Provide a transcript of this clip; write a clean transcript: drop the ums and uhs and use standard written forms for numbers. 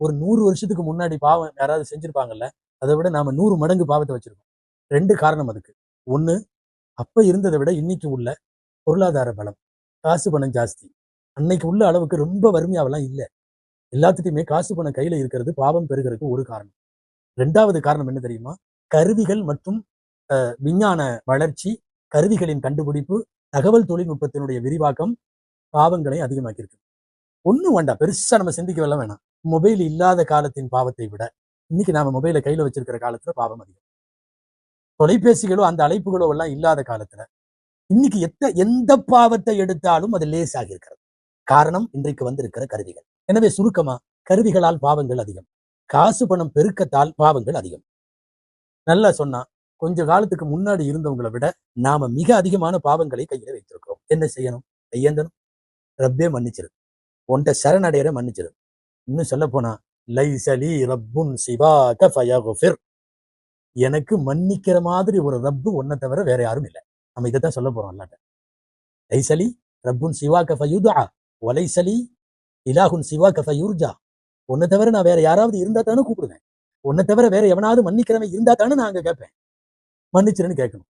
ஒரு 100 வருஷத்துக்கு முன்னாடி பாவம் யாராவது செஞ்சிருப்பாங்கல்ல, அதை விட நாம 100 மடங்கு பாவத்தை வச்சிருக்கோம். 2 காரணம் அதுக்கு. ஒண்ணு, அப்ப இருந்ததை விட இன்னைக்கு உள்ள பொருளாதார பலம், காசு பணம் ஜாஸ்தி. அன்னைக்கு உள்ள அளவுக்கு ரொம்ப வறுமையாவெல்லாம் இல்லை. எல்லாத்துட்டையுமே காசு பணம் கையில இருக்கிறது பாவம் பெருகிறதுக்கு ஒரு காரணம். 2வது காரணம் என்ன தெரியுமா? கருவிகள் மற்றும் விஞ்ஞான வளர்ச்சி, கருவிகளின் கண்டுபிடிப்பு, தகவல் தொழில்நுட்பத்தினுடைய விரிவாக்கம் பாவங்களை அதிகமாக்கியிருக்கு. ஒண்ணும் வேண்டாம், பெருசா நம்ம சிந்திக்கவெல்லாம் வேணாம். மொபைல் இல்லாத காலத்தின் பாவத்தை விட இன்னைக்கு நாம மொபைலை கையில வச்சிருக்கிற காலத்துல பாவம் அதிகம். தொலைபேசிகளோ அந்த அழைப்புகளோ எல்லாம் இல்லாத காலத்துல இன்னைக்கு எந்த பாவத்தை எடுத்தாலும் அது லேசாகி இருக்கிறது. காரணம் இன்றைக்கு வந்திருக்கிற கருவிகள். எனவே சுருக்கமா, கருவிகளால் பாவங்கள் அதிகம், காசு பணம் பெருக்கத்தால் பாவங்கள் அதிகம். நல்லா சொன்னா, கொஞ்ச காலத்துக்கு முன்னாடி இருந்தவங்களை விட நாம மிக அதிகமான பாவங்களை கையில வைத்திருக்கிறோம். என்ன செய்யணும்? கையேந்தணும். ரப்பே மன்னிச்சிரு, உன்கிட்ட சரணடையற மன்னிச்சிரு. இன்னும் சொல்ல போனா, லைசலி ரப்புன் சிவாக ஃபயகுஃபிர், எனக்கு மன்னிக்கிற மாதிரி ஒரு ரப்பு ஒன்னை தவிர வேற யாரும் இல்லை. நம்ம இதைத்தான் சொல்ல போறோம் அல்லாட்ட. லைசலி ரப்புன் சிவாக ஃபயுதுஆ வலைசலி இலாஹுன் சிவாக ஃபயுர்ஜா. உன்னை தவிர நான் வேற யாராவது இருந்தா தானே கூப்பிடுவேன். உன்னை தவிர வேற எவனாவது மன்னிக்கிறவன் இருந்தா தானே நான் அங்க கேட்பேன். மன்னிச்சிருன்னு கேட்கணும்.